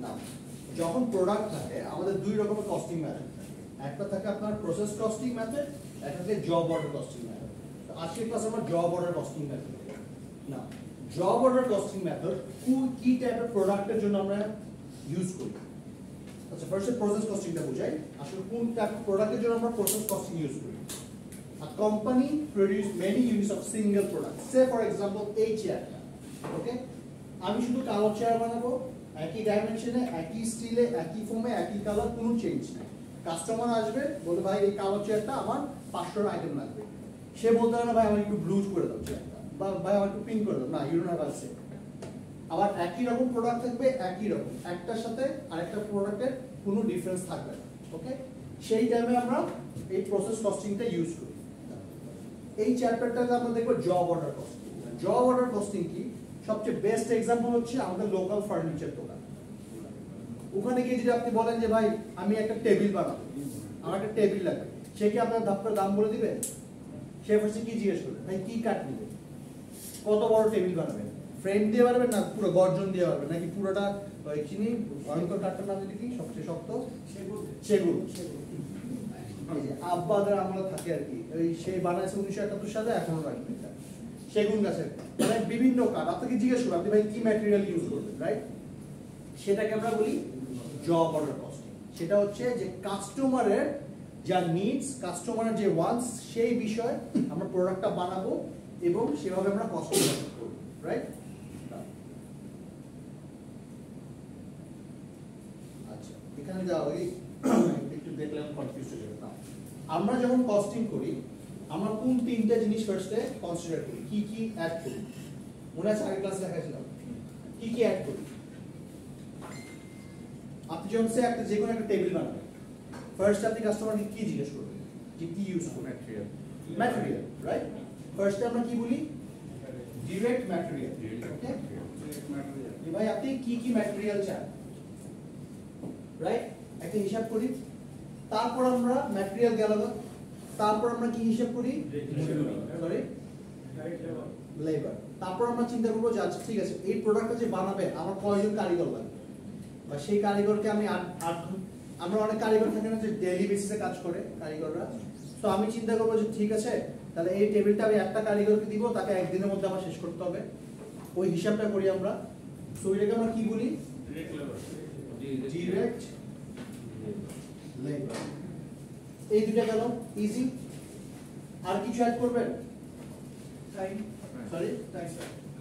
না, যখন প্রোডাক্ট থাকে আমাদের দুই রকমের কস্টিং মেথড থাকে। একটা থাকে আপনার প্রসেস কস্টিং মেথড, একটা থাকে জব অর্ডার কস্টিং মেথড। আজকের ক্লাসে আমরা জব অর্ডার কস্টিং মেথড না, জব অর্ডার কস্টিং মেথড কি টাইপের প্রোডাক্টের জন্য আমরা ইউজ করি। আচ্ছা, ফার্স্টে প্রসেস কস্টিংটা বোঝাই। আসলে কোন টাইপের প্রোডাক্টের জন্য আমরা প্রসেস কস্টিং ইউজ করি। A company produce many units of single product. Say for example এই চেয়ারটা, ওকে, আমি শুধু কালো চেয়ার বানাবো, একই ডাইমেনশনে, একই স্টিলে, একই ফোমে, একই কালার, কোনো চেঞ্জ নেই। কাস্টমার আসবে, বলে ভাই এই কালো চেয়ারটা আমার 500 আইটেম লাগবে। সে বলতে পারে না ভাই আমার একটু ব্লু করে দাও চেয়ারটা, বা ভাই আমার একটু পিঙ্ক করে দাও, না, ইউ ডোন্ট হ্যাভ আ সে। আবার একই রকম প্রোডাক্ট থাকবে, একই রকম, একটার সাথে আরেকটা প্রোডাক্টের কোনো ডিফারেন্স থাকবে না, ওকে। সেই টাইমে আমরা এই প্রসেস কস্টিংটা ইউজ করি। এই চ্যাপ্টারটাতে আমরা দেখব job order costing. Job order costing কি? সবচেয়ে বেস্ট এক্সাম্পল হচ্ছে আমাদের লোকাল ফার্নিচার দোকান। ওখানে গিয়ে যদি আপনি বলেন যে ভাই আমি একটা টেবিল বানাবো, আমার একটা টেবিল লাগবে, সে কি আপনার ধাপটার দাম বলে দিবে? সে ফার্স্টে কি জিজ্ঞেস করবে? ভাই কি কাঠ নিবে, কত বড় টেবিল বানাবেন, ফ্রেম দিয়ে বানাবেন না পুরো গর্জন দিয়ে বানাবেন, নাকি পুরোটা চিনি ভয়ঙ্কর কাঠটার নাম কি সবচেয়ে শক্ত? সেগুন। আব্বাদের আমলে থাকে আর কি, ওই সেই বানাইছে 1971 সালে, এখনো রাখবে সেগুন গাছের, মানে বিভিন্ন কাঠ। আপনাকে জিজ্ঞেস করবো আপনি ভাই কি ম্যাটেরিয়াল ইউজ করবেন, রাইট? সেটাকে আমরা বলি জব অর্ডার কস্টিং। সেটা হচ্ছে যে কাস্টমারের যা নিডস, কাস্টমারের যে ওয়ান্টস, সেই বিষয়ে আমরা প্রোডাক্টটা বানাবো এবং সেভাবে আমরা কস্টিং করবো, রাইট? আচ্ছা, এখানে যাওয়া একটু দেখলাম কনফিউজ হয়ে যাবে। আমরা যখন কস্টিং করি আমরা কোন তিনটা জিনিস ফার্স্টে কনসিডার করি, কি কি অ্যাড করি? মনে আছে আগের ক্লাসে দেখাইছিলাম কি কি অ্যাড করি। আপনি যখন একটা যে কোনো একটা টেবিল বানাবেন, ফার্স্ট আপনি কাস্টমারকে কি জিজ্ঞেস করবেন যে কি ইউজ করবেন? Material, right? ফার্স্টে আমরা কি বলি? ডিরেক্ট ম্যাটেরিয়াল, ওকে। ভাই আপনি কি কি ম্যাটেরিয়াল চান, রাইট? একটা হিসাব করি। তারপর আমরা ম্যাটেরিয়াল গেল, তারপর আমরা কি হিসাব করি? Sorry, labour. তারপর আমরা চিন্তা করবো যে আচ্ছা ঠিক আছে এই প্রোডাক্টটা যে বানাবে আমার কয়জন কারিগর লাগবে, বা সেই কারিগরকে আমি আমরা অনেক কারিগর থাকে না যে ডেইলি বেসিসে কাজ করে কারিগররা, তো আমি চিন্তা করবো যে ঠিক আছে তাহলে এই টেবিলটা আমি একটা কারিগরকে দিব, তাকে একদিনের মধ্যে আমার শেষ করতে হবে, ওই হিসাবটা করি আমরা। সো এটাকে আমরা কি বলি? Direct labour. এই দুটো গেল, ইজি। আর কিছু অ্যাড করবেন? টাইম। সরি,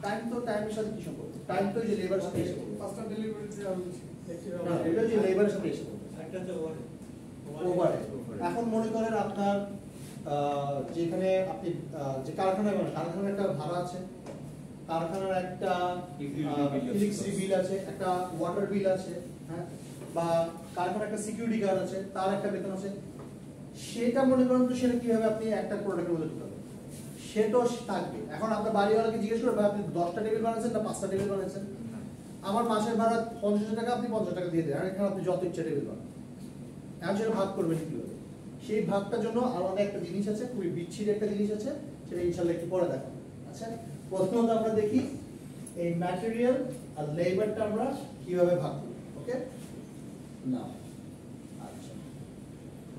টাইম তো টাইমের সাথে কি সম্পর্ক? টাইম তো যে লেবারের সাথে এসে পড়বে, ফাস্টার ডেলিভারি না, এটা যে লেবারের সাথে এসে পড়বে, একটা যে ওভারহেড। এখন মনে করেন আপনার যেখানে আপনি যে কারখানায় বলেন, কারখানার একটা ভাড়া আছে, কারখানার একটা ইলেকট্রিসিটি বিল আছে, একটা ওয়াটার বিল আছে, হ্যাঁ, বা কারখানার একটা সিকিউরিটি গার্ড আছে, তার একটা বেতন আছে। সেটা মনে করেন তো সেটা কিভাবে আপনি একটা প্রোডাক্টের মধ্যে ঢুকাবেন? সেটাও থাকবে। এখন আপনার বাড়িওয়ালাকে জিজ্ঞেস করবেন আপনি 10টা টেবিল বানাচ্ছেন না 5টা টেবিল বানাচ্ছেন, আমার মাসের ভাড়া 50 টাকা, আপনি 50 টাকা দিয়ে দেন, আর এখানে আপনি যত ইচ্ছা টেবিল বানান। এখন সেটা ভাগ করবেন কিভাবে? সেই ভাগটার জন্য আলাদা একটা জিনিস আছে, খুবই বিচ্ছিরি একটা জিনিস আছে, সেটা ইনশাআল্লাহ একটু পরে দেখাবো। আচ্ছা, প্রথমত আমরা দেখি এই ম্যাটেরিয়াল আর লেবারটা আমরা কিভাবে ভাগ করি, ওকে না? আচ্ছা,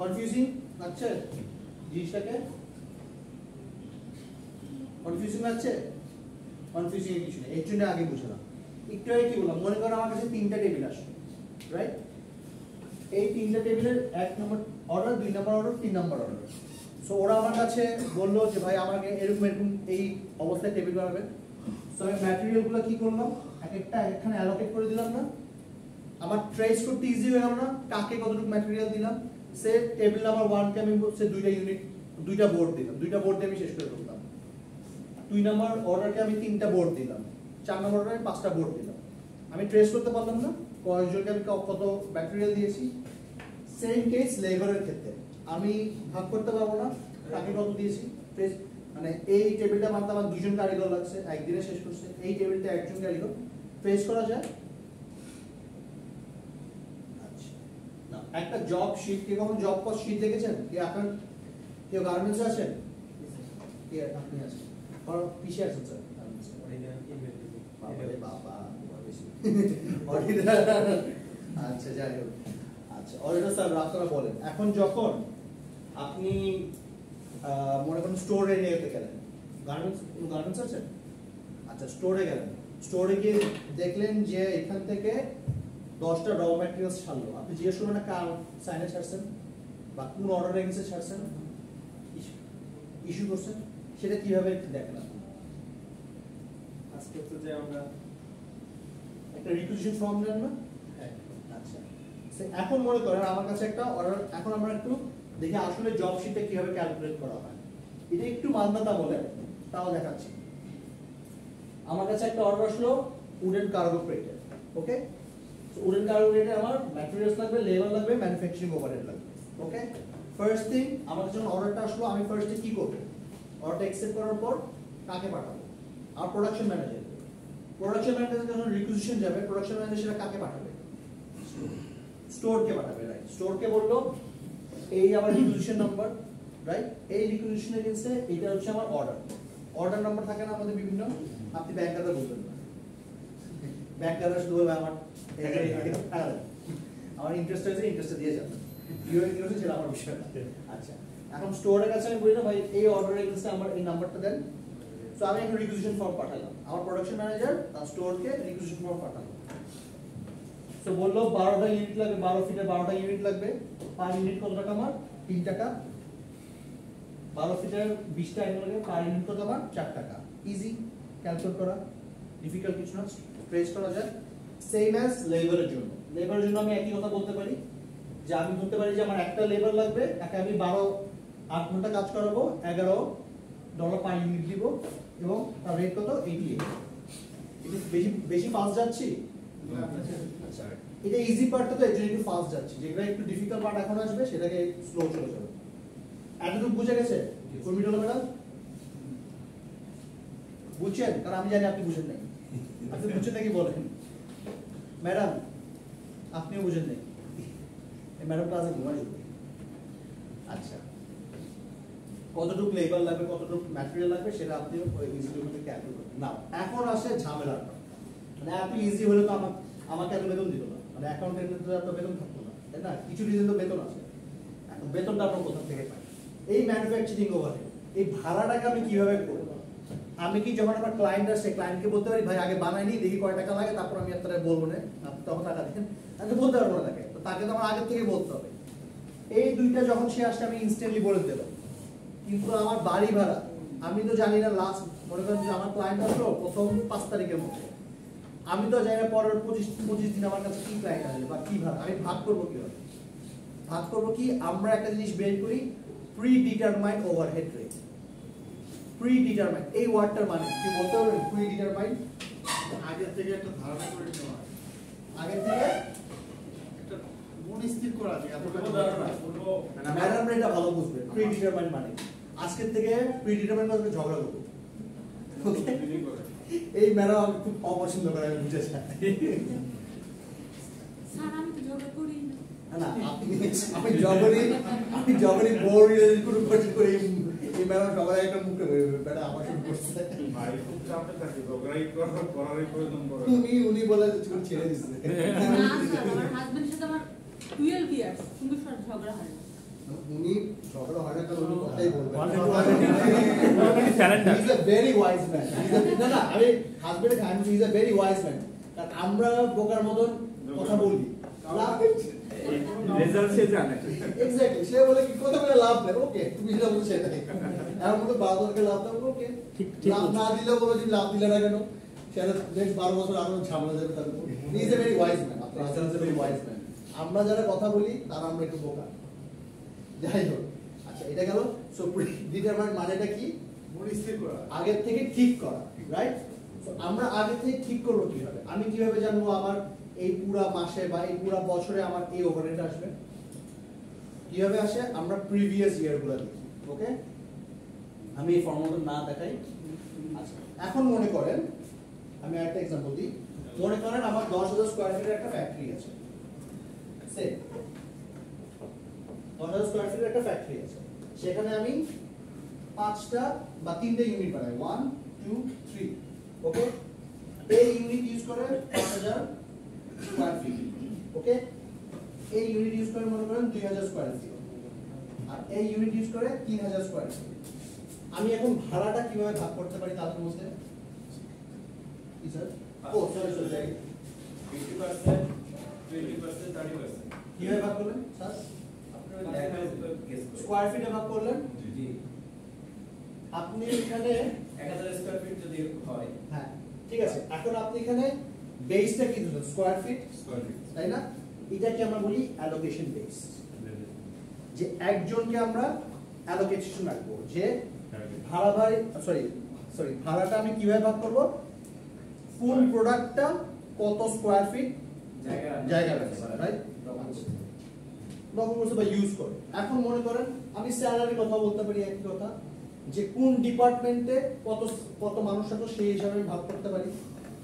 কনফিউজিং লাগছে জিনিসটাকে? কনফিউজিং লাগছে? কনফিউজিং কিছু নেই, এর জন্য আগে বুঝলাম। একটু আগে কি বললাম, মনে করো আমার কাছে 3টা টেবিল আসবে, রাইট? এই 3টা টেবিলের 1 নম্বর অর্ডার, 2 নম্বর অর্ডার, 3 নম্বর অর্ডার। সো ওরা আমার কাছে বললো যে ভাই আমাকে এরকম এরকম এই অবস্থায় টেবিল বানাবেন। সো আমি ম্যাটেরিয়ালগুলো কি করলাম, এক একটা এখানে অ্যালোকেট করে দিলাম না, আমার ট্রেস করতে ইজি হয়ে গেল না, কাকে কতটুকু ম্যাটেরিয়াল দিলাম। সে টেবিল নাম্বার 1 কে আমি বলছে 2টা ইউনিট, 2টা বোর্ড দিলাম, 2টা বোর্ড দিয়ে আমি শেষ করে ফেললাম। 2 নম্বর অর্ডারকে আমি 3টা বোর্ড দিলাম, 4 নম্বর অর্ডারে আমি 5টা বোর্ড দিলাম। আমি ট্রেস করতে পারলাম না কয়জনকে আমি কত ম্যাটেরিয়াল দিয়েছি। সেম কেস লেবারের ক্ষেত্রে আমি ভাগ করতে পারবো না কাকে কত দিয়েছি। ট্রেস মানে এই টেবিলটা বানাতে আমার 2জন কারিগর লাগছে, একদিনে শেষ করছে। এই টেবিলটা একজন কারিগর, ট্রেস করা যায়? আচ্ছা না, একটা জব শীট, কে কখন জব কস্ট শীট দেখেছেন? কি আপনার কেউ গার্মেন্টসে আছেন? কে আপনি আছেন? আর পিছে আছেন স্যার? বাবা আচ্ছা যাই হোক, আচ্ছা অলরেডি স্যার আপনারা বলেন, এখন যখন আপনি মনে করেন স্টোর এরিয়াতে গেলেন, গার্মেন্টস আছে, আচ্ছা স্টোরে গেলেন, স্টোরে গিয়ে দেখলেন যে এখান থেকে 10টা র ম্যাটেরিয়ালস ছাড়লো, আপনি জিজ্ঞেস করবেন না কার সাইনে ছাড়ছেন বা কোন অর্ডার এগেন্সে ছাড়ছেন, ইস্যু করছেন, সেটা কিভাবে দেখেন আপনি? আজকে তো যে আমরা একটা রিকুইজিশন ফর্ম দেন না? আচ্ছা এখন মনে করেন আমার কাছে একটা অর্ডার, এখন আমরা একটু দেখি আসলে জব শিটে কিভাবে ক্যালকুলেট করা হয়, এটা একটু মান্যতা বলে তাও দেখাচ্ছি। আমার কাছে একটা অর্ডার আসলো উডেন কার্গো প্লেটের, ওকে, সো উডেন কার্গো প্লেটে আমার ম্যাটেরিয়ালস লাগবে, লেবার লাগবে, ম্যানুফ্যাকচারিং ওভারহেড লাগবে, ওকে। ফার্স্ট থিং আমার কাছে যখন অর্ডারটা আসলো, আমি ফার্স্টে কি করব, অর্ডারটা অ্যাকসেপ্ট করার পর কাকে পাঠাবো, আর প্রোডাকশন ম্যানেজার, প্রোডাকশন ম্যানেজার যখন রিকুইজিশন যাবে, প্রোডাকশন ম্যানেজার সেটা কাকে পাঠাবে, স্টোরকে পাঠাবে, রাইট, স্টোরকে বললো এই আমার রিকুইজিশন নাম্বার, রাইট, এই রিকুইজিশন এগেইনস্টে এটা হচ্ছে আমার অর্ডার, অর্ডার নাম্বার থাকে না আমাদের বিভিন্ন, আপনি ব্যাংকাররা বলবেন না, ব্যাংকাররা শুধু বলবে আমার আমার ইন্টারেস্ট হয়েছে, ইন্টারেস্ট দিয়ে যাবে, কিভাবে কি হচ্ছে সেটা আমার বিষয় না। আচ্ছা এখন স্টোরের কাছে আমি বলি না ভাই এই অর্ডার এগেইনস্টে আমার এই নাম্বারটা দেন, সো আমি একটা রিকুইজিশন ফর্ম পাঠালাম, আমার প্রোডাকশন ম্যানেজার তার স্টোরকে রিকুইজিশন ফর্ম পাঠালো, সো বললো 12টা ইউনিট লাগবে, 12 ফিটে 12টা ইউনিট লাগবে, পার ইউনিট কত টাকা আমার, 3 টাকা, 12 ফিটের 20টা ইউনিট লাগবে, পার ইউনিট কত আমার, 4 টাকা, ইজি ক্যালকুলেট করা, ডিফিকাল্ট কিছু না, ট্রেস করা যায়। সেম অ্যাজ লেবারের জন্য, লেবারের জন্য আমি একই কথা বলতে পারি যে আমি বলতে পারি যে আমার একটা লেবার লাগবে, তাকে আমি 8 ঘন্টা কাজ করাবো, $11 পার ইউনিট দিব, এবং তার রেট কত, 88। এটা বেশি ফাস্ট যাচ্ছি, আচ্ছা এটা ইজি পার্টটা তো একটু ফাস্ট যাচ্ছে, যেটা একটু ডিফিকাল্ট পার্ট এখন আসবে সেটাকে স্লো চলে যাবে। এতটুকু বুঝে গেছে কর্মী হলো ম্যাডাম, বুঝছেন? কারণ আমি জানি আপনি বুঝেন নাই, আপনি বুঝছেন নাকি বলেন ম্যাডাম, আপনিও বুঝেন নাই, এই ম্যাডাম ক্লাসে ঘুমাই। আচ্ছা কতটুকু লেবার লাগবে, কতটুকু ম্যাটেরিয়াল লাগবে সেটা আপনি ইজিলি ক্যালকুলেট করবেন। না এখন আসে ঝামেলাটা, মানে এত ইজি হলে তো আমাকে এত বেতন দিত না, মানে অ্যাকাউন্টেন্টের তো এত বেতন থাকতো না, তাই না? কিছু রিজন তো বেতন আছে, এখন বেতনটা আপনার কোথা থেকে পাই? এই ম্যানুফ্যাকচারিং ওভারহেড, এই ভাড়াটাকে আমি কিভাবে করব? আমি কি যখন আমার ক্লায়েন্ট আসে, ক্লায়েন্টকে বলতে পারি ভাই আগে বানাই নি, দেখি কয় টাকা লাগে, তারপর আমি আপনারা বলবো না, আপনি তখন টাকা দেন, আমি বলতে পারবো না তাকে, তো তাকে তো আমার আগে থেকে বলতে হবে। এই দুইটা যখন সে আসে আমি ইনস্ট্যান্টলি বলে দেবো, কিন্তু আমার বাড়ি ভাড়া আমি তো জানি না, লাস্ট মনে করেন যে আমার ক্লায়েন্ট আসলো প্রথম 5 তারিখের মধ্যে, আমি তো জানি না পরের 25 দিন আমার কাছে কি ক্লায়েন্ট আসবে বা কি ভাড়া, আমি ভাগ করবো কিভাবে? ভাগ করবো কি, আমরা একটা জিনিস বের করি, pre determined overhead rate. Pre determined এই ওয়ার্ডটার মানে কি বলতে পারবেন? প্রি ডিটারমাইন্ড আগে থেকে একটা ধারণা করে নেওয়া, আগে থেকে একটা মন স্থির করা যে এত টাকা ম্যাডাম এটা ভালো বুঝবে। প্রি ডিটারমাইন্ড মানে আজকের থেকে প্রি ডিটারমাইন্ড মানে ঝগড়া করবো, ওকে? এই ম্যাডাম আমি খুব অপছন্দ করে, আমি বুঝেছি। স্যার আমি তো ঝগড়া করি না। না আমি যখনই বোর কোনো কোশ্চেন করি, এই ম্যাডাম সবাই একটা মুখে ম্যাডাম আমার শুরু করছে, ভাই খুব চাপে থাকে, ঝগড়াই করারই প্রয়োজন পড়ে। উনি বলে ছেড়ে দিচ্ছে। না স্যার, আমার হাজবেন্ডের সাথে আমার 12 ইয়ার্স, কিন্তু স্যার ঝগড়া হয় না। উনি ঝগড়া হয় না, কারণ উনি কথাই বলবেন। He is a very wise man. না আমি হাজবেন্ডের খান, he is a very wise man. কারণ আমরা বোকার মতন কথা বলি, রেজাল্ট সে জানে। এক্স্যাক্টলি, সে বলে কি কথা বলে লাভ নেই, ওকে তুমি যেটা বলছো সেটাই, এর মধ্যে 12 বছরকে লাভ দাও, ওকে লাভ না দিলেও বলো যে লাভ দিলে না কেন, সেটা নেক্সট 12 বছর আরো ঝামেলা যাবে তার উপর। He is a very wise man, আপনার husband is a very wise man. আমরা যারা কথা বলি তারা আমরা একটু বোকা, যাই হোক। আচ্ছা এটা গেল। সো ডিটারমাইন্ড মানেটা কি? মন স্থির করা, আগের থেকে ঠিক করা, রাইট? সো আমরা আগে থেকে ঠিক করবো কিভাবে? আমি কিভাবে জানবো আমার এই পুরা মাসে বা এই পুরা বছরে আমার এই ওভারহেড আসবে? কিভাবে আসে? আমরা প্রিভিয়াস ইয়ারগুলো দেখি, ওকে? আমি এই ফর্মুলাটা না দেখাই। আচ্ছা এখন মনে করেন, আমি একটা एग्जांपल দিই, মনে করেন আমার 10,000 স্কয়ার ফিটের একটা ফ্যাক্টরি আছে, সে 10,000 স্কয়ার ফিটের একটা ফ্যাক্টরি আছে, সেখানে আমি 5টা বা 3টে ইউনিট বানাই, 1 2 3, ওকে? এই ইউনিট ইউজ করে 5,000 স্কয়ার ফিট, ওকে এই ইউনিট ইউজ করে মনে করেন 2000 স্কয়ার ফিট আর এই ইউনিট ইউজ করে 3000 স্কয়ার ফিট আমি এখন ভাড়াটা কিভাবে ভাগ করতে পারি তাদের মধ্যে কি স্যার ও সরি 80%, 20%, 30%. কিভাবে ভাগ করলেন স্যার স্কয়ার ফিটে ভাগ করলেন জি আপনি এখানে 1000 স্কয়ার ফিট যদি হয় হ্যাঁ ঠিক আছে এখন আপনি এখানে বেসটা কি দিলেন স্কয়ার ফিট Square feet. তাই না এটাকে আমরা বলি অ্যালোকেশন বেস যে একজনকে আমরা অ্যালোকেশন রাখবো যে ভাড়াটা আমি কিভাবে ভাগ করব কোন প্রোডাক্টটা কত স্কয়ার ফিট জায়গা লাগছে রাইট লক্ষ্য করছে বা ইউজ করে এখন মনে করেন আমি স্যালারি কথা বলতে পারি একই কথা যে কোন ডিপার্টমেন্টে কত কত মানুষ আছে সেই হিসাবে আমি ভাগ করতে পারি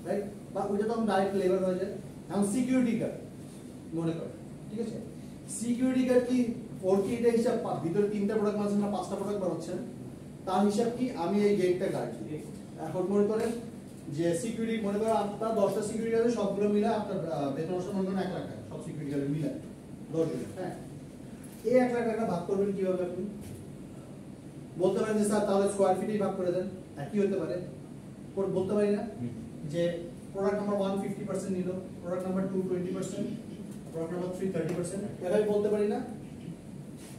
রাইট বা ওইটা তো আমি ডাইরেক্ট লেবার হয়ে যায় এখন সিকিউরিটি গার্ড মনে করেন ঠিক আছে সিকিউরিটি গার্ড কি ওর কি এটা হিসাব ভিতরে 3টা প্রোডাক্ট বানাচ্ছেন না 5টা প্রোডাক্ট বানাচ্ছেন তার হিসাব কি আমি এই গেটটা গার্ড এখন মনে করেন যে সিকিউরিটি মনে করেন আপনার 10টা সিকিউরিটি গার্ড সবগুলো মিলে আপনার বেতন আসলে মনে করেন 1 লাখ টাকা সব সিকিউরিটি গার্ড মিলে 10 জন হ্যাঁ এই 1 লাখ টাকা ভাগ করবেন কিভাবে আপনি বলতে পারেন যে স্যার তাহলে স্কয়ার ফিটেই ভাগ করে দেন একই হতে পারে বলতে পারি না যে প্রোডাক্ট নাম্বার 1 50% নিল প্রোডাক্ট নাম্বার 2 20% প্রোডাক্ট নাম্বার 3 30% এভাবে বলতে পারি না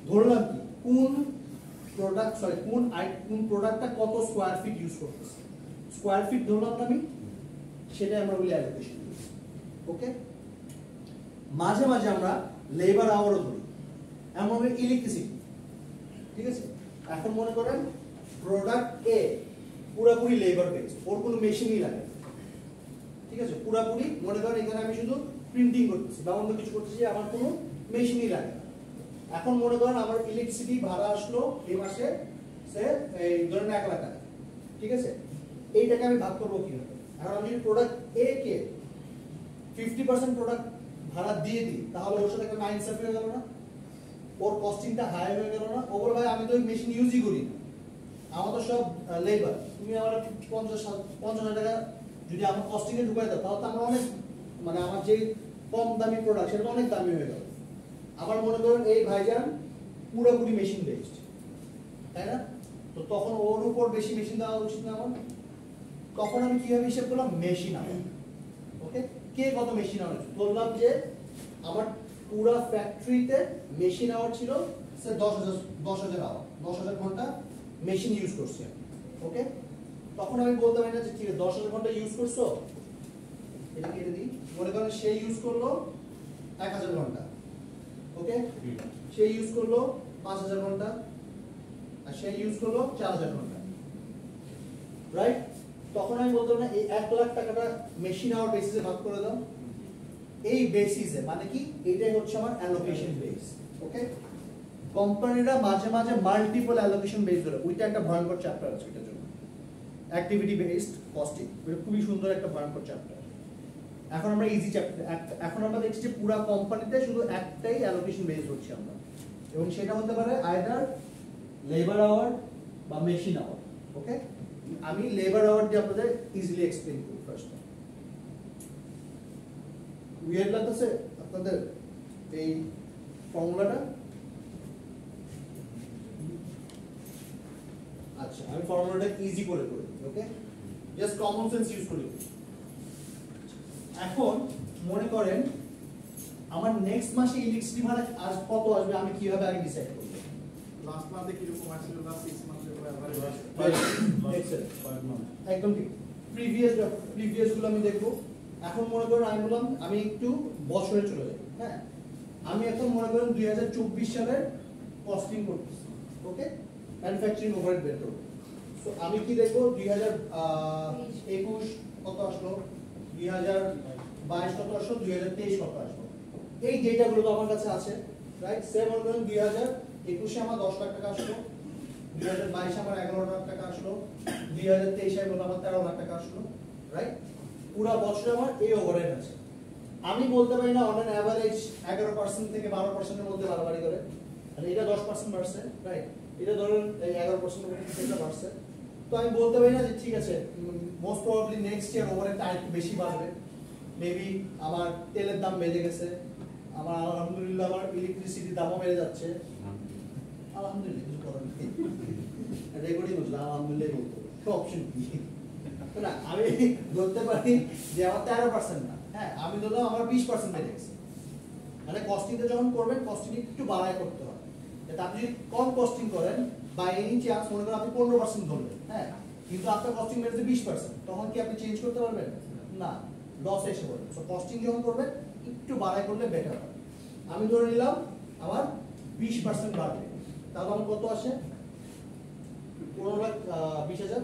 ধরলাম কি কোন প্রোডাক্টটা কত স্কয়ার ফিট ইউজ করতেছে স্কয়ার ফিট ধরলাম না আমি সেটা আমরা বলি অ্যালোকেশন ওকে মাঝে মাঝে আমরা লেবার আওয়ারও ধরি এমন ইলেকট্রিসিটি ঠিক আছে এখন মনে করেন প্রোডাক্ট এ পুরোপুরি লেবার বেস ওর কোনো মেশিনই লাগে ঠিক আছে পুরোপুরি মনে করেন এখানে আমি শুধু প্রিন্টিং করতেছি বা অন্য কিছু করতেছি আমার কোনো মেশিনই লাগে না এখন মনে করেন আমার ইলেকট্রিসিটি ভাড়া আসলো এই মাসে সে এই ধরেন 1 লাখ টাকা ঠিক আছে এইটাকে আমি ভাগ করবো কিভাবে এখন আমি যদি প্রোডাক্ট এ কে 50% প্রোডাক্ট ভাড়া দিয়ে দিই তাহলে ওর সাথে একটা মাইন্ড সেট হয়ে গেল না ওর কস্টিংটা হাই হয়ে গেল না ওভার ভাই আমি তো মেশিন ইউজই করি না আমার তো সব লেবার তুমি আমার 50,000 টাকা যদি আমার কস্টিং এ ঢুকাই দাও তাহলে তো আমার অনেক মানে আমার যে কম দামি প্রোডাক্ট সেটা অনেক দামি হয়ে গেল আবার মনে করেন এই ভাইজান পুরোপুরি মেশিন বেসড তাই না তো তখন ওর উপর বেশি মেশিন দেওয়া উচিত না আমার তখন আমি কিভাবে হিসাব করলাম মেশিন আওয়ার ওকে কে কত মেশিন আওয়ার বললাম যে আমার পুরো ফ্যাক্টরিতে মেশিন আওয়ার ছিল সে 10,000 আওয়ার 10,000 ঘন্টা মেশিন ইউজ করছি ওকে তখন আমি বলতে পারি না যে ঠিক আছে 10,000 ঘন্টা ইউজ করছো এটা কেটে দিই মনে করেন সে ইউজ করলো 1,000 ঘন্টা ওকে সে ইউজ করলো 5,000 ঘন্টা আর সে ইউজ করলো 4,000 ঘন্টা রাইট তখন আমি বলতে পারি না এই 1 লাখ টাকাটা মেশিন আওয়ার বেসিসে ভাগ করে দাও এই বেসিসে মানে কি এটাই হচ্ছে আমার অ্যালোকেশন বেস ওকে কোম্পানিরা মাঝে মাঝে মাল্টিপল অ্যালোকেশন বেস ধরে ওইটা একটা ভয়ঙ্কর চ্যাপ্টার আছে এটার জন্য অ্যাক্টিভিটি বেসড কস্টিং এটা খুবই সুন্দর একটা ভয়ঙ্কর চ্যাপ্টার এখন আমরা ইজি চ্যাপ্টার এখন আমরা দেখছি যে পুরো কোম্পানিতে শুধু একটাই অ্যালোকেশন বেস হচ্ছে আমরা এবং সেটা হতে পারে আইদার লেবার আওয়ার বা মেশিন আওয়ার ওকে আমি লেবার আওয়ার দিয়ে আপনাদের ইজিলি এক্সপ্লেইন করব ফার্স্ট উইয়ার্ড লাগতেছে আপনাদের এই ফর্মুলাটা আচ্ছা আমি ফর্মুলাটা ইজি করে দিই ওকে জাস্ট কমন সেন্স ইউজ করি এখন মনে করেন আমার নেক্সট মাসে ইলেকট্রিসিটি ভাড়া আজ কত আসবে আমি কিভাবে আগে ডিসাইড করব লাস্ট মান্থে কি রকম আসছিল লাস্ট 6 মান্থের পরে একদম ঠিক প্রিভিয়াস গুলো আমি দেখবো এখন মনে করেন আমি বললাম আমি একটু বছরে চলে যাই হ্যাঁ আমি এখন মনে করেন 2024 সালের কস্টিং করতেছি ওকে ম্যানুফ্যাকচারিং ওভারহেড বের করব সো আমি কি দেখবো 2021 কত আসলো 2022 কত আসলো 2023 কত আসলো এই ডেটাগুলো তো আমার কাছে আছে রাইট সেম মনে করেন 2021 আমার 10 লাখ টাকা আসলো 2022 আমার 11 লাখ টাকা আসলো 2023 এর মধ্যে আমার 13 লাখ টাকা আসলো রাইট পুরো বছরে আমার এই ওভারহেড আছে আমি বলতে পারি না অন অ্যান এভারেজ 11% থেকে 12% এর মধ্যে বাড়াবাড়ি করে আর এটা 10% বাড়ছে রাইট এটা ধরুন 11% এর মধ্যে বাড়ছে তো আমি বলতে পারি না যে ঠিক আছে মোস্ট প্রবাবলি নেক্সট ইয়ার ওভারহেডটা আরেকটু বেশি বাড়বে মেবি আমার তেলের দাম বেড়ে গেছে আমার আলহামদুলিল্লাহ আমার ইলেকট্রিসিটি দামও বেড়ে যাচ্ছে, আলহামদুলিল্লাহ কিছু করার নেই, রেকর্ডিং হচ্ছে আলহামদুলিল্লাহ বলতে অপশন কি না, আমি ধরতে পারি যে আমার 13% না, হ্যাঁ আমি ধরলাম আমার 20% বেড়ে গেছে। মানে কস্টিংটা যখন করবেন কস্টিং একটু বাড়ায় করতে হয়, যাতে আপনি যদি কম কস্টিং করেন বাই এনি চান্স মনে করেন আপনি 15% ধরলেন, হ্যাঁ কিন্তু আপনার কস্টিং বেড়েছে 20%, তখন কি আপনি চেঞ্জ করতে পারবেন না, লস এসে পড়বে। সো কস্টিং যখন করবেন একটু বাড়ায় করলে বেটার হয়। আমি ধরে নিলাম আমার 20% বাড়বে, তাহলে আমার কত আসে 15,20,000,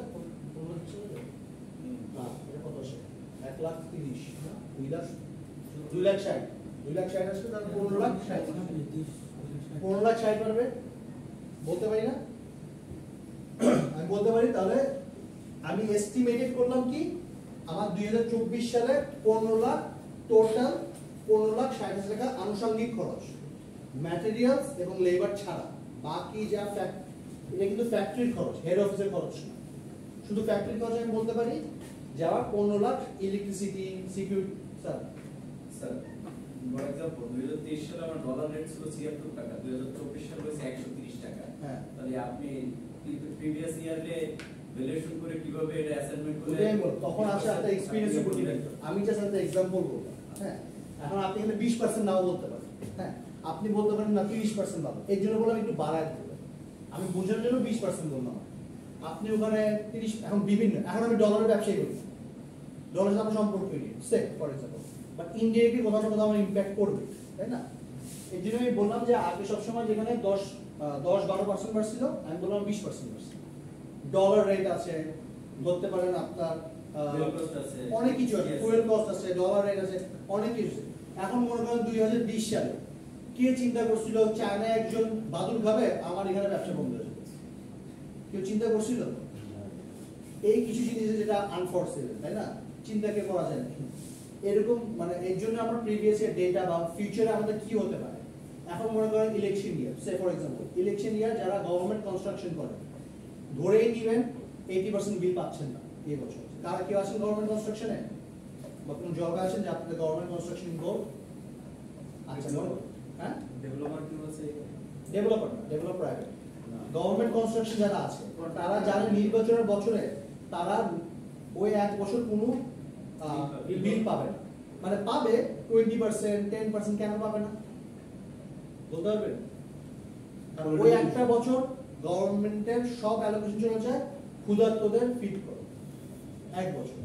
না এটা কত আসে 1,30,000 না 2,60,000, 2,60,000 আসলে তাহলে 15,60,000 পারবে বলতে পারি না, আমি বলতে পারি। তাহলে আমি এস্টিমেটেড করলাম কি আমার 2024 সালে 15 লাখ টোটাল 15,60,000 টাকা আনুষঙ্গিক খরচ ম্যাটেরিয়ালস এবং লেবার ছাড়া, বাকি যা এটা কিন্তু ফ্যাক্টরির খরচ, হেড অফিসের খরচ না, শুধু ফ্যাক্টরির খরচ আমি বলতে পারি যে আমার 15 lakh electricity security sir sir for example 2023 সালে আমার ডলার রেট ছিল 76 টাকা, 2024 সালে হয়েছে 130 টাকা। হ্যাঁ তাহলে আপনি প্রিভিয়াস ইয়ারে ভ্যালুয়েশন করে কিভাবে এটা অ্যাসাইনমেন্ট করে ওটাই বল, তখন আসে একটা এক্সপেরিয়েন্স উপর ডিপেন্ড করে। আমি জাস্ট একটা एग्जांपल বলবো, হ্যাঁ এখন আপনি এখানে 20% নাও বলতে পারেন, হ্যাঁ আপনি বলতে পারেন না 30% পাবো, এর জন্য বললাম একটু বাড়ায় দিতে, আমি বোঝানোর জন্য 20% বললাম। আপনি ওখানে 30, এখন বিভিন্ন, এখন আমি ডলারের ব্যবসায়ী করি, ডলারের সাথে সম্পর্ক নেই সে ফর एग्जांपल, বাট ইনডিরেক্টলি কোথাও না কোথাও আমার ইমপ্যাক্ট করবে, তাই না? এর জন্য আমি বললাম যে আগে সবসময় যেখানে 10-12% বাড়ছিল আমি বললাম 20% বাড়ছে। ডলার রেট আছে, বলতে পারেন আপনার অনেক কিছু আছে, ফুয়েল কস্ট আছে, ডলার রেট আছে, অনেক কিছু। এখন মনে করেন 2020 সালে কে চিন্তা করছিল চায়নায় একজন বাদুড় খাবে আমার এখানে ব্যবসা বন্ধ হয়ে যাবে? কেউ চিন্তা করছিল? এই কিছু জিনিস যেটা আনফরসেবল, তাই না, চিন্তা কে করা যায় না এরকম, মানে এর জন্য আমরা প্রিভিয়াস ইয়ার ডেটা বা ফিউচারে আমাদের কি হতে পারে। এখন মনে করেন election year, say for example election year যারা গভর্নমেন্ট কনস্ট্রাকশন করে ধরেই নেবেন 80% বিল পাচ্ছেন না এই বছর। কারা কেউ আছেন গভর্নমেন্ট কনস্ট্রাকশনে বা কোন জবে আছেন যে আপনাদের গভর্নমেন্ট কনস্ট্রাকশন ইনভলভ? আচ্ছা হ্যাঁ ডেভেলপার কি আছে? ডেভেলপার না, ডেভেলপার প্রাইভেট। গভর্নমেন্ট কনস্ট্রাকশন যারা আছে তারা জানেন নির্বাচনের বছরে তারা ওই এক বছর কোনো বিল পাবে না, মানে পাবে 20%, 10%, কেন পাবে না বলতে পারবেন? ওই একটা বছর গভর্নমেন্টের সব অ্যালোকেশন চলে যায় ক্ষুধার্তদের ফিড করো, এক বছর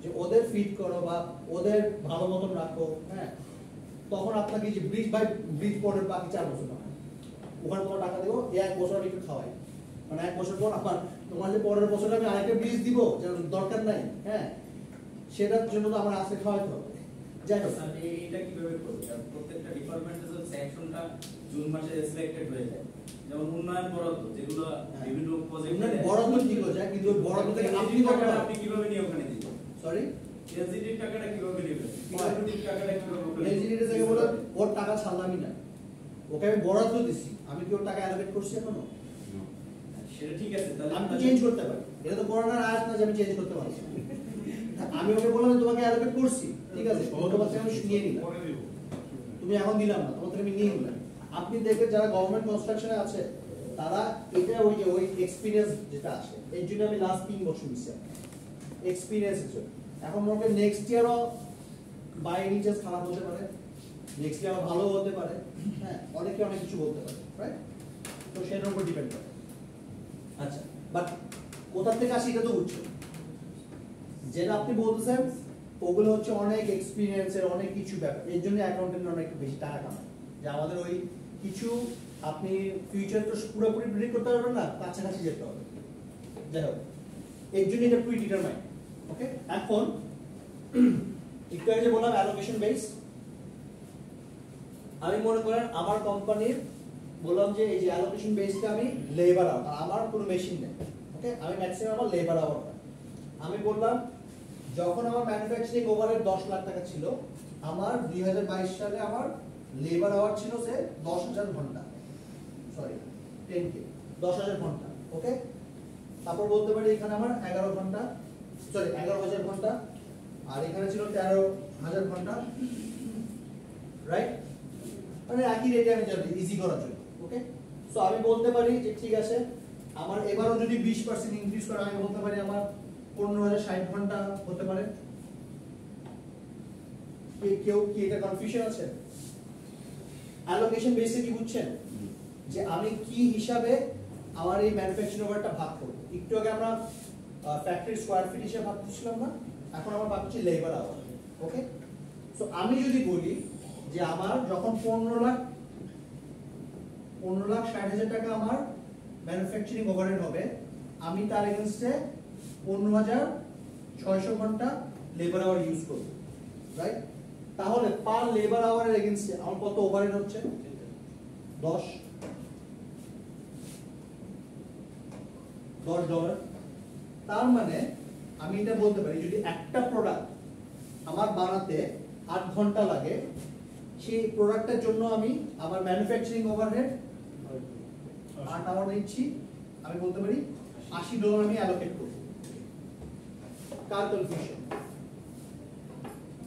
যে ওদের ফিড করো বা ওদের ভালো মতন রাখো, হ্যাঁ তখন আপনাকে যে ব্রিজ বাই ব্রিজ পরের বাকি 4 বছর না ওখানে তোমার টাকা দেবো, এই এক বছর আমি একটু খাওয়াই, মানে এক বছর পর আমার তোমার যে পরের বছরে আমি আরেকটা ব্রিজ দিব যেন দরকার নাই, হ্যাঁ সেটার জন্য তো আমার আজকে খাওয়াইতে হবে। যাই হোক স্যার এটা কিভাবে করব? কারণ প্রত্যেকটা ডিপার্টমেন্টের যে সেকশনটা জুন মাসে সিলেক্টেড হয়ে যায়, যেমন উন্নয়ন বরাদ্দ যেগুলো বিভিন্ন প্রজেক্টে বরাদ্দ ঠিক হয়ে যায়, কিন্তু বরাদ্দ থেকে আপনি টাকাটা আপনি কিভাবে নিয়ে ওখানে দিবেন? সরি এলজিডি টাকাটা কিভাবে নেবেন? পিডব্লিউডি টাকাটা কিভাবে নেবেন? এলজিডি থেকে বলে ওর টাকা ছাড়লামই না, ওকে আমি বরাদ্দ দিছি, আমি কি ওর টাকা অ্যালোকেট করছি এখনো? সেটা ঠিক আছে, তাহলে আমি তো চেঞ্জ করতে পারি, এটা তো করোনার আয়াত না যে আমি চেঞ্জ করতে পারছি। আমি ওকে বললাম তোমাকে অ্যালোকেট করছি, ঠিক আছে তোমার থেকে আমি নিয়ে নিলাম, তুমি এখন দিলাম না, তোমার থেকে আমি নিয়ে নিলাম। আপনি দেখবেন যারা গভর্নমেন্ট কনস্ট্রাকশনে আছে তারা এটা ওই যে ওই এক্সপিরিয়েন্স যেটা আছে, এই জন্য আমি লাস্ট 3 বছর দিচ্ছি এক্সপিরিয়েন্স হিসেবে। এখন মনে করেন নেক্সট ইয়ারও বাই এনি চান্স খারাপ হতে পারে, নেক্সট ইয়ার ভালো হতে পারে, হ্যাঁ অনেকে অনেক কিছু বলতে পারে, রাইট? তো সেটার উপর ডিপেন্ড করে। আচ্ছা বাট কোথা থেকে আসি এটা তো বুঝছো, যেটা আপনি বলতেছেন ওগুলো হচ্ছে অনেক এক্সপিরিয়েন্সের অনেক কিছু ব্যাপার, এর জন্য অ্যাকাউন্টেন্ট অনেক বেশি টাকা কামায়, যে আমাদের ওই কিছু আপনি ফিউচার তো পুরোপুরি প্রেডিক্ট করতে পারবেন না, কাছাকাছি যেতে হবে। যাই হোক এর জন্য এটা প্রি ডিটারমাইন্ড, ওকে? এখন একটু আগে যে বললাম অ্যালোকেশন বেস, আমি মনে করেন আমার কোম্পানির বললাম যে এই যে অ্যালোকেশন বেসটা আমি লেবার আওয়ার, আমার কোনো মেশিন নেই, ওকে আমি ম্যাক্সিমাম আমার লেবার আওয়ার, আমি বললাম যখন আমার ম্যানুফ্যাকচারিং ওভারহেড 10 লাখ টাকা ছিল, আমার 2022 সালে আমার লেবার আওয়ার ছিল সে 10,000 ঘন্টা, সরি 10K 10,000 ঘন্টা, ওকে? তারপর বলতে পারি এখানে আমার 11 ঘন্টা, সরি 11,000 ঘন্টা, আর এখানে ছিল 13,000 ঘন্টা, রাইট? মানে একই রেটে আমি যাবো ইজি করার জন্য। ওকে, সো আমি বলতে পারি যে ঠিক আছে আমার এবারও যদি 20% ইনক্রিজ করে আমি বলতে পারি আমার 15,060 ঘন্টা হতে পারে। কেউ কি এটা কনফিউশন আছে? অ্যালোকেশন বেসে কি বুঝছেন যে আমি কি হিসাবে আমার এই ম্যানুফ্যাকচারিং ওভারটা ভাগ করব। একটু আগে আমরা ফ্যাক্টরি স্কয়ার ফিট হিসেবে ভাগ করছিলাম না, এখন আমরা ভাগ করছি লেবার আওয়ার। ওকে, সো আমি যদি বলি যে আমার যখন 15,60,000 টাকা আমার ম্যানুফ্যাকচারিং ওভারহেড হবে, আমি তার এগেইনস্টে 15,600 ঘন্টা লেবার আওয়ার ইউজ করব, রাইট? তাহলে পার লেবার আওয়ারের এগেইনস্টে আমার কত ওভারহেড হচ্ছে? 10 $10। তার মানে আমি এটা বলতে পারি যদি একটা প্রোডাক্ট আমার বানাতে 8 ঘন্টা লাগে, সেই প্রোডাক্টের জন্য আমি আমার ম্যানুফ্যাকচারিং ওভারহেড 8 আওয়ার নিচ্ছি, আমি বলতে পারি $80 আমি অ্যালোকেট করব। কার কনফিউশন?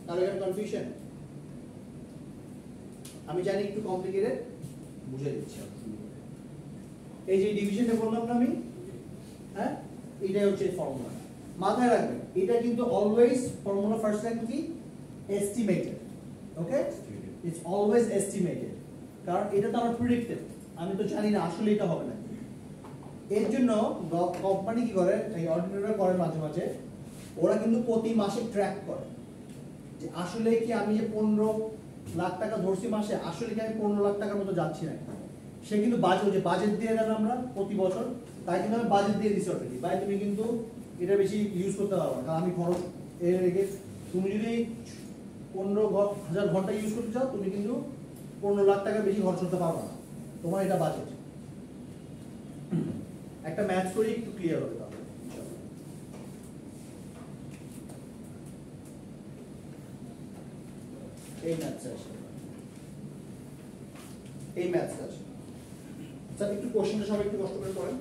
কার এখানে কনফিউশন? আমি জানি একটু কমপ্লিকেটেড, বুঝে দিচ্ছি। এই যে ডিভিশনটা বললাম না আমি, হ্যাঁ, এটাই হচ্ছে ফর্মুলা। মাথায় রাখবেন এটা কিন্তু অলওয়েজ ফর্মুলা ফার্স্ট লাইন কি estimated. Okay, it's always estimated, কারণ এটা তো আমার প্রেডিক্টেড, আমি তো জানি না আসলে এটা হবে না। এর জন্য কোম্পানি কি করে, এই অডিটররা করে মাঝে মাঝে, ওরা কিন্তু প্রতি মাসে ট্র্যাক করে যে আসলে কি আমি যে 15 লাখ টাকা ধরছি মাসে, আসলে কি আমি 15 লাখ টাকার মতো যাচ্ছি না। সে কিন্তু বাজেট দিয়ে দেন আমরা প্রতি বছর, তাই কিন্তু আমি বাজেট দিয়ে দিচ্ছি অলরেডি, ভাই তুমি কিন্তু এটা বেশি ইউজ করতে পারবে না, কারণ আমি খরচ এর রেখে, তুমি যদি 15,000 ঘন্টা ইউজ করতে চাও তুমি কিন্তু 15 লাখ টাকা বেশি খরচ করতে পারবে না, তোমার এটা বাজেট। একটা ম্যাথ করি একটু ক্লিয়ার হবে তাহলে। এই ম্যাথটা আসে, এই ম্যাথটা আসে। স্যার একটু কোশ্চেনটা সবাই একটু কষ্ট করে করেন,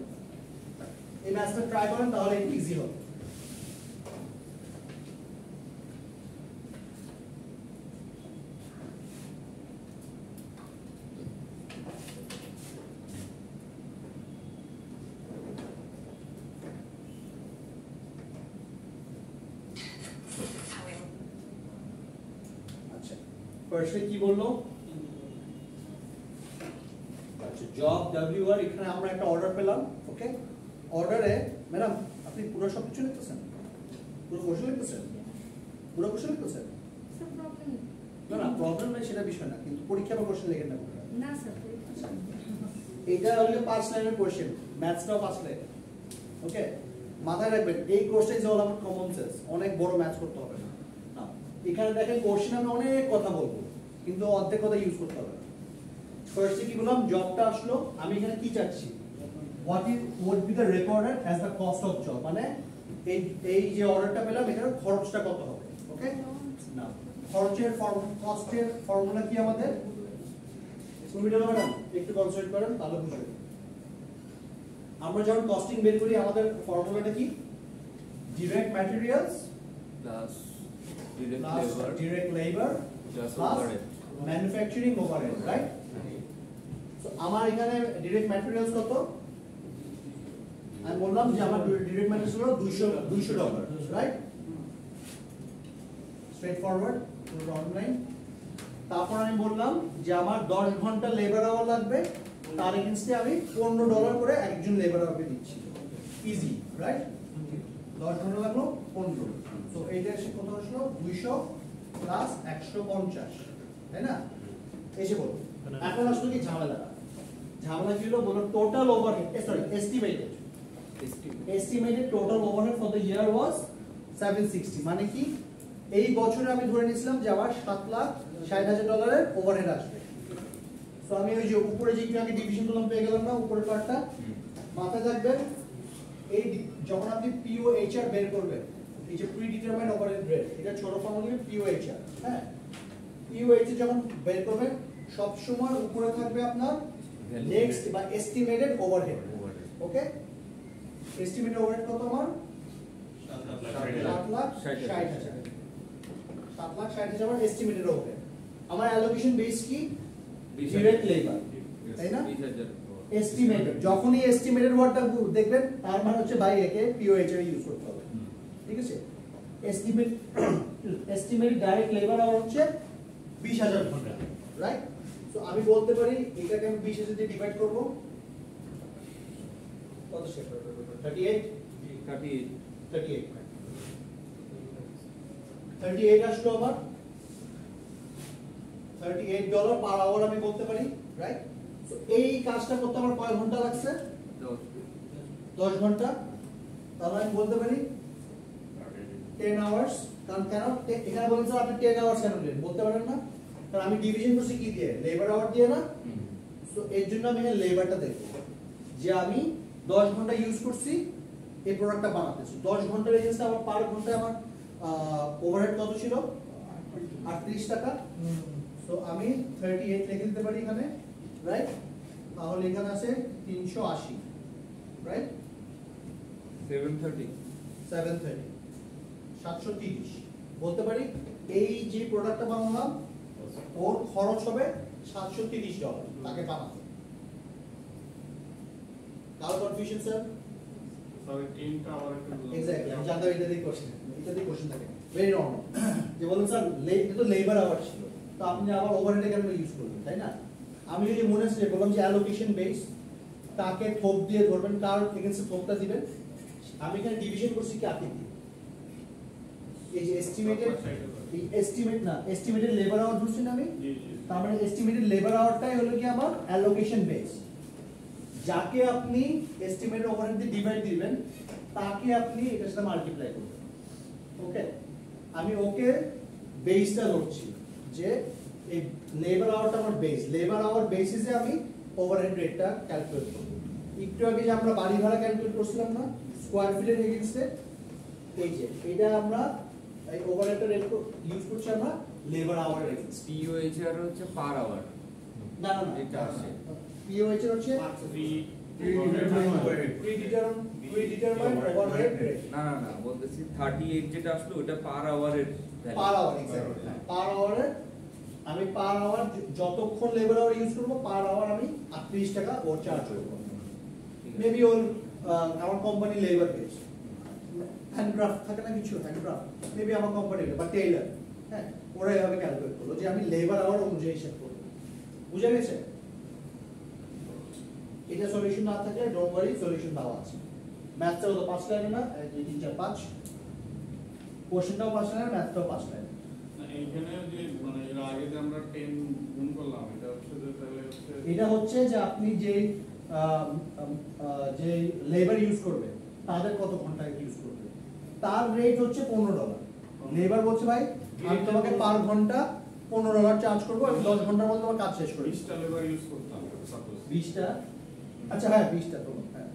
এই ম্যাথটা ট্রাই করেন তাহলে একটু ইজি হবে। আচ্ছা, ফার্স্টে কি বললো? জব WR, এখানে আমরা একটা অর্ডার পেলাম। ওকে, অর্ডারে ম্যাডাম আপনি পুরো সব কিছু লিখতেছেন, পুরো কোশ্চেন লিখতেছেন, পুরো কোশ্চেন লিখতেছেন? না না, প্রবলেম নাই, সেটা বিষয় না, কিন্তু পরীক্ষা বা কোশ্চেন লিখেন না না স্যার, এটা হলো 5 লাইনের কোশ্চেন, ম্যাথসটাও 5 লাইন। ওকে, মাথায় রাখবেন এই কোর্সটা is all about common sense, অনেক বড় ম্যাথস করতে হবে না। এখানে দেখেন কোশ্চেন আমি অনেক কথা বলবো, কিন্তু অর্ধেক কথা ইউজ করতে হবে না। ফার্স্টে কি বললাম, জবটা আসলো, আমি এখানে কি চাচ্ছি, what be the recorded as the cost of job, মানে এই যে অর্ডারটা পেলাম এটার খরচটা কত হবে। ওকে, না খরচের কস্টের ফর্মুলা কি আমাদের? সুবিধা ম্যাডাম একটু কনসেন্ট্রেট করেন তাহলে বুঝবেন। আমরা যখন কস্টিং বের করি আমাদের ফর্মুলাটা কি? Direct materials plus direct labour plus manufacturing overhead, right? So আমার এখানে ডিরেক্ট ম্যাটেরিয়ালস কত? আমি বললাম যে আমার ডিরেক্ট ম্যাটেরিয়ালস হলো $200, রাইট? Straight forward online. তারপর আমি বললাম যে আমার 10 ঘন্টা লেবার আওয়ার লাগবে, তার এগেইনস্টে আমি $15 করে একজন লেবার আওয়ারকে দিচ্ছি। Easy, right? 10 ঘন্টা লাগলো 15, সো এইটা এসে কত আসলো? 200 প্লাস 150, তাই না? এসে বলো এখন আসলে কি ঝামেলা কি হলো বলো? Total overhead, sorry estimated total overhead for the year was 760, মানে কি এই বছরে আমি ধরে নিয়েছিলাম যে আবার $7,60,000 ওভারহেড আসবে। সো আমি ওই যে উপরে যে একটু আগে ডিভিশন করলাম পেয়ে গেলাম না, উপরের পার্টটা মাথায় থাকবেন। এই যখন আপনি POHR বের করবেন, এই যে প্রি ডিটারমাইন্ড ওভারহেড রেট, এটা ছোট ফর্ম হলো POHR। হ্যাঁ, POHR যখন বের করবেন সব সময় উপরে থাকবে আপনার নেক্সট বা এস্টিমেটেড ওভারহেড। ওকে, এস্টিমেটেড ওভারহেড কত আমার? 7,60,000 এস্টিমেটেড ওভারহেড। আমার অ্যালোকেশন বেস কি? ডিরেক্ট লেবার, তাই না? এস্টিমেটেড, যখনই এস্টিমেটেড ওয়ার্ডটা দেখবেন তার মানে হচ্ছে ভাই একে পিওএইচ এর ইউজ করতে হবে, ঠিক আছে? এস্টিমেটেড ডাইরেক্ট লেবার আওয়ার হচ্ছে 20,000 ঘন্টা, রাইট? সো আমি বলতে পারি এটাকে আমি 20 দিয়ে ডিভাইড করব, কত শেপ হবে? 38 আসলো আমার $38 পার আওয়ার আমি বলতে পারি, রাইট? সো এই কাজটা করতে আমার কয় ঘন্টা লাগছে? 10 ঘন্টা। তাহলে আমি বলতে পারি 10 আওয়ার্স। কারণ কেন এখানে বলেন স্যার আপনি 10 আওয়ার্স কেন দিলেন, বলতে পারেন না? কারণ আমি ডিভিশন করছি কি দিয়ে? লেবার আওয়ার দিয়ে না? সো এর জন্য আমি এখানে লেবারটা দেখব যে আমি 10 ঘন্টা ইউজ করছি এই প্রোডাক্টটা বানাতে। সো 10 ঘন্টার এগেইনস্ট আমার পার ঘন্টায় আমার ওভারহেড কত ছিল? 38 টাকা। সো আমি 38 লিখে দিতে পারি এখানে, রাইট? তাহলে এখানে আছে 380, রাইট? 730 730 বলতে পারি এই যে প্রোডাক্টটা বানালাম ওর খরচ হবে $730 তাকে বানাতে। কারো কনফিউশন স্যার? সরি টিমটা আবার একটু এক্স্যাক্টলি আমি জানতাম এটা দিয়ে কোশ্চেন থাকে, ভেরি নরমাল। যে বলেন স্যার এটা তো লেবার আওয়ার ছিল, তো আপনি আবার ওভারহেড কেন ইউজ করবেন, তাই না? আমি যদি মনে আছে বললাম যে অ্যালোকেশন বেস, তাকে থোপ দিয়ে ধরবেন, কার এগেইনস্টে থোপটা দিবেন। আমি এখানে ডিভিশন করছি কি আপনি দিয়ে, এই যে এস্টিমেটেড লেবার আওয়ার ধরছি না আমি, তার মানে এস্টিমেটেড লেবার আওয়ারটাই হলো কি আমার অ্যালোকেশন বেস। যাকে আপনি এস্টিমেটেড ওভারহেড দিয়ে ডিভাইড দিবেন তাকে আপনি এটার সাথে মাল্টিপ্লাই করবেন, ওকে? আমি ওকে বেসটা ধরছি যে এই লেবার আওয়ারটা আমার বেস, লেবার আওয়ার বেসিসে আমি ওভারহেড রেটটা ক্যালকুলেট করব। একটু আগে যে আমরা বাড়ি ভাড়া ক্যালকুলেট করছিলাম না স্কয়ার ফিটের এগেইনস্টে, এই যে এটা আমরা এই ওভারহেডটা রেট ইউজ করছি আমরা লেবার আওয়ার এগেইনস্ট। পিওএইচ এর হচ্ছে পার আওয়ার, না না না, এটা আছে পিওএইচ এর হচ্ছে প্রিডিটারমাইন্ড ওভারহেড রেট। না না না বলতেছি 38 যেটা আসলো ওটা পার আওয়ারের পার আওয়ার, এক্স্যাক্টলি পার আওয়ারে আমি পার আওয়ার যতক্ষণ লেবার আওয়ার ইউজ করব পার আওয়ার আমি 38 টাকা ওর চার্জ করব। মেবি ওর আমার কোম্পানি লেবার বেস হ্যান্ডক্রাফট থাকে না কিছু, হ্যান্ডক্রাফট মেবি আমার কোম্পানি বা টেইলার, হ্যাঁ ওরা এভাবে ক্যালকুলেট করলো যে আমি লেবার আওয়ার অনুযায়ী হিসাব করব। বুঝা গেছে? এটা সলিউশন না থাকলে ডোন্ট ওয়ারি, সলিউশন দেওয়া আছে। ম্যাথটাও তো 5 লাইন না, 2 3 4 5, কোশ্চেনটাও 5 লাইন, ম্যাথটাও 5 লাইন। এইখানে যে মানে এর আগে যে আমরা 10 গুণ করলাম এটা হচ্ছে যে তাহলে হচ্ছে এটা হচ্ছে যে আপনি যে লেবার ইউজ করবে তাদের কত ঘন্টা ইউজ করবে তার রেট হচ্ছে $15। লেবার বলছে ভাই আমি তোমাকে পার ঘন্টা $15 চার্জ করবো, আমি 10 ঘন্টার মধ্যে তোমার কাজ শেষ করি। 20টা লেবার ইউজ করতাম সাপোজ 20টা, আচ্ছা হ্যাঁ 20টা তো হ্যাঁ।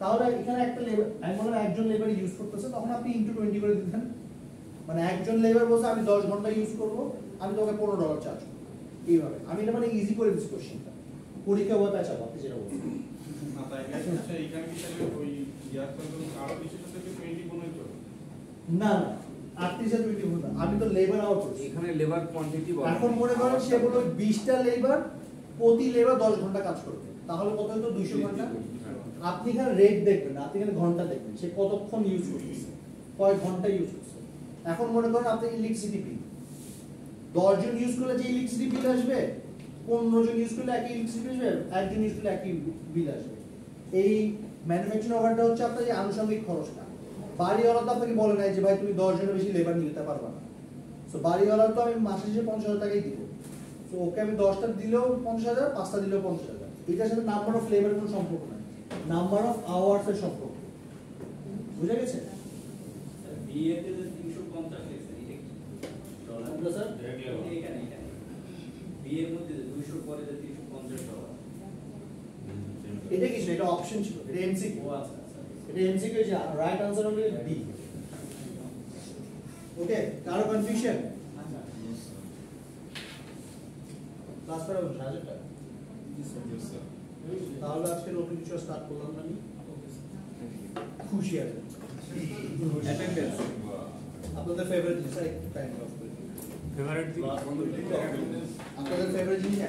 তাহলে এখানে একটা লেবার আমি বললাম একজন লেবার ইউজ করতেছে, তখন আপনি ইনটু 20 করে দিতেন। মানে একজন লেবার বলছে আমি 10 ঘন্টা ইউজ করব, আমি তোমাকে $15 চার্জ করবো। এইভাবে আমি এটা মানে ইজি করে দিচ্ছি কোশ্চেনটা, পরীক্ষা ওয়ে পেঁচাবো আপনি যেটা বলছেন না তাই হচ্ছে এইখানে কি তাহলে ওই ইয়ারটা তো আরো কিছু থেকে 20 গুণ হইতো না না 38 আর 20 গুণ না, আমি তো লেবার আউট করছি। এখানে লেবার কোয়ান্টিটি বলা এখন মনে করেন সে বলল 20টা লেবার, প্রতি লেবার 10 ঘন্টা কাজ করবে, তাহলে কত হতো? 200 ঘন্টা। আপনি এখানে রেট দেখবেন, আপনি এখানে ঘন্টা দেখবেন সে কতক্ষণ ইউজ করতেছে, কয় ঘন্টা ইউজ করছে। এখন মনে করেন আপনি ইলেকট্রিসিটি বিল 10 জন ইউজ করলে যে ইলেকট্রিসিটি বিল আসবে, 15 জন ইউজ করলে একই ইলেকট্রিসিটি বিল আসবে, একজন ইউজ করলে একই বিল আসবে। এই ম্যানুফ্যাকচারিং ওভারটা হচ্ছে আপনার যে আনুষঙ্গিক খরচটা। বাড়িওয়ালা তো আপনাকে বলে নাই যে ভাই তুমি 10 জনের বেশি লেবার নিতে পারবে না। সো বাড়িওয়ালা তো আমি মাসে শেষে 50,000 টাকাই দিব। সো ওকে আমি 10টা দিলেও 50,000, 5টা দিলেও 50,000। এটার সাথে নাম্বার অফ লেবারের কোনো সম্পর্ক নাই, নাম্বার অফ আওয়ার্স এর সম্পর্ক। বুঝা গেছে? বিএতে যে 350 লেখছে এটা কি ডলার কোনটা স্যার? এখানে বিএর মধ্যে যে 200 পরে যে $350 এটা কিছু এটা অপশন ছিল, এটা এমসিকিউ। ও আচ্ছা আচ্ছা এটা এমসিকিউ, যে রাইট আনসার হলো ডি। ওকে, কারো কনফিউশন? ক্লাস করা হলো সাজেটা। তাহলে আজকে নতুন কিছু স্টার্ট করলাম না আমি, খুশি আছে। অ্যাটেন্ডেন্স আপনাদের ফেভারিট জিনিস টাইম অফ করে ফেভারিট আপনাদের ফেভারিট জিনিস